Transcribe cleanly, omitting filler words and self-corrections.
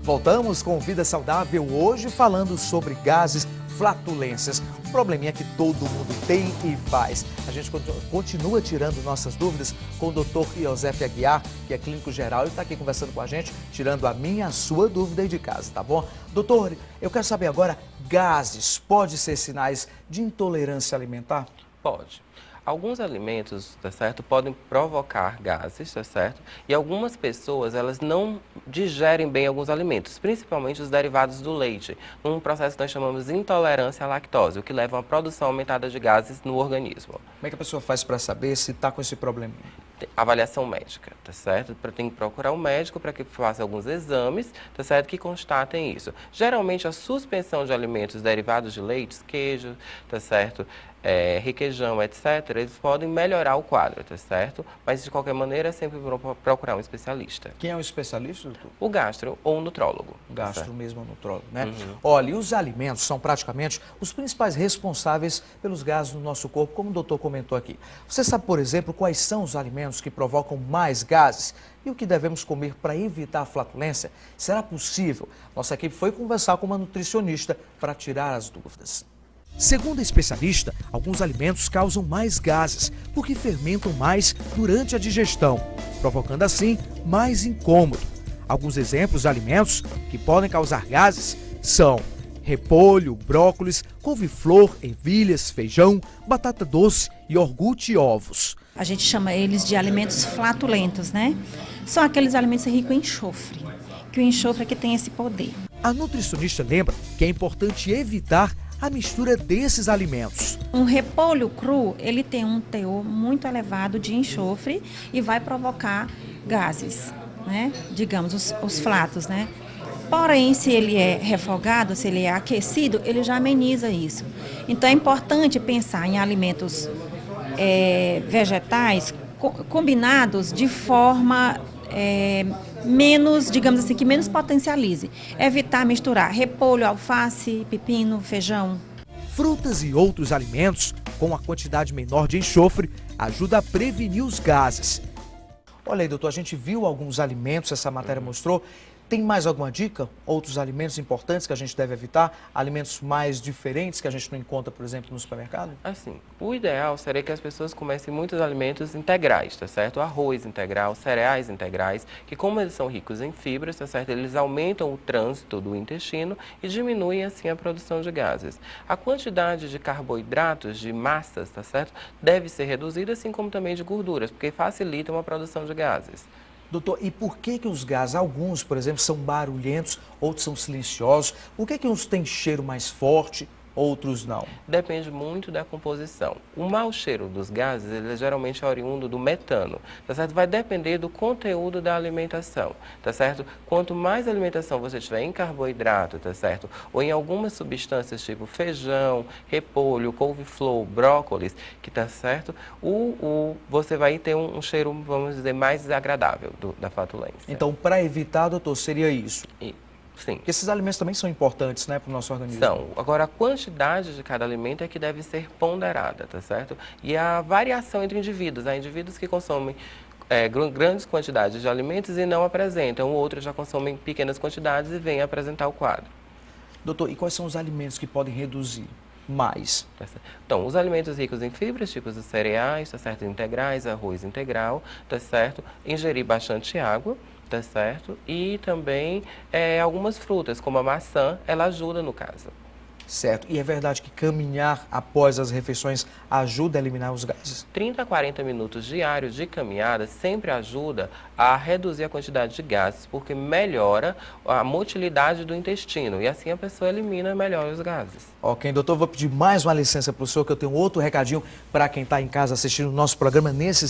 Voltamos com Vida Saudável hoje falando sobre gases, flatulências, um probleminha que todo mundo tem e faz. A gente continua tirando nossas dúvidas com o Dr. Iosef Aguiar, que é clínico geral e está aqui conversando com a gente, tirando a minha, a sua dúvida aí de casa, tá bom? Doutor, eu quero saber agora, gases pode ser sinais de intolerância alimentar? Pode. Alguns alimentos, tá certo, podem provocar gases, tá certo? E algumas pessoas, elas não digerem bem alguns alimentos, principalmente os derivados do leite, num processo que nós chamamos de intolerância à lactose, o que leva a uma produção aumentada de gases no organismo. Como é que a pessoa faz para saber se está com esse problema? Avaliação médica, tá certo? Tem que procurar um médico para que faça alguns exames, tá certo? Que constatem isso. Geralmente, a suspensão de alimentos derivados de leites, queijo, tá certo? Requeijão, etc., eles podem melhorar o quadro, tá certo? Mas, de qualquer maneira, é sempre procurar um especialista. Quem é o especialista, doutor? O gastro ou o nutrólogo. O gastro mesmo, o nutrólogo, né? Uhum. Olha, e os alimentos são praticamente os principais responsáveis pelos gases no nosso corpo, como o doutor comentou aqui. Você sabe, por exemplo, quais são os alimentos que provocam mais gases e o que devemos comer para evitar a flatulência? Será possível? Nossa equipe foi conversar com uma nutricionista para tirar as dúvidas. Segundo a especialista, alguns alimentos causam mais gases porque fermentam mais durante a digestão, provocando assim mais incômodo. Alguns exemplos de alimentos que podem causar gases são repolho, brócolis, couve-flor, ervilhas, feijão, batata doce, iogurte e ovos. A gente chama eles de alimentos flatulentos, né? São aqueles alimentos ricos em enxofre, que o enxofre é que tem esse poder. A nutricionista lembra que é importante evitar a mistura desses alimentos. Um repolho cru, ele tem um teor muito elevado de enxofre e vai provocar gases, né? Digamos, os flatos, né? Porém, se ele é refogado, se ele é aquecido, ele já ameniza isso. Então, é importante pensar em alimentos vegetais combinados de forma menos, digamos assim, que menos potencialize. Evitar misturar repolho, alface, pepino, feijão. Frutas e outros alimentos com a quantidade menor de enxofre ajuda a prevenir os gases. Olha aí, doutor, a gente viu alguns alimentos, essa matéria mostrou. Tem mais alguma dica? Outros alimentos importantes que a gente deve evitar? Alimentos mais diferentes que a gente não encontra, por exemplo, no supermercado? Assim, o ideal seria que as pessoas comessem muitos alimentos integrais, tá certo? Arroz integral, cereais integrais, que como eles são ricos em fibras, tá certo? Eles aumentam o trânsito do intestino e diminuem assim a produção de gases. A quantidade de carboidratos, de massas, tá certo? Deve ser reduzida, assim como também de gorduras, porque facilitam a produção de gases. Doutor, e por que os gases, alguns, por exemplo, são barulhentos, outros são silenciosos? Por que uns têm cheiro mais forte, outros não? Depende muito da composição. O mau cheiro dos gases, ele é geralmente oriundo do metano, tá certo? Vai depender do conteúdo da alimentação, tá certo? Quanto mais alimentação você tiver em carboidrato, tá certo? Ou em algumas substâncias tipo feijão, repolho, couve-flor, brócolis, que tá certo? Você vai ter um cheiro, vamos dizer, mais desagradável da flatulência. Então, para evitar, doutor, seria isso? Sim. Porque esses alimentos também são importantes, né, para o nosso organismo. São. Agora, a quantidade de cada alimento é que deve ser ponderada, tá certo? E a variação entre indivíduos. Há indivíduos que consomem grandes quantidades de alimentos e não apresentam. Outros já consomem pequenas quantidades e vêm apresentar o quadro. Doutor, e quais são os alimentos que podem reduzir mais? Então, os alimentos ricos em fibras, tipos os cereais, tá certo? Integrais, arroz integral, tá certo? Ingerir bastante água, tá certo? E também algumas frutas, como a maçã, ela ajuda no caso. Certo. E é verdade que caminhar após as refeições ajuda a eliminar os gases? 30 a 40 minutos diários de caminhada sempre ajuda a reduzir a quantidade de gases, porque melhora a motilidade do intestino e assim a pessoa elimina melhor os gases. Ok, doutor, vou pedir mais uma licença para o senhor, que eu tenho outro recadinho para quem está em casa assistindo o nosso programa nesses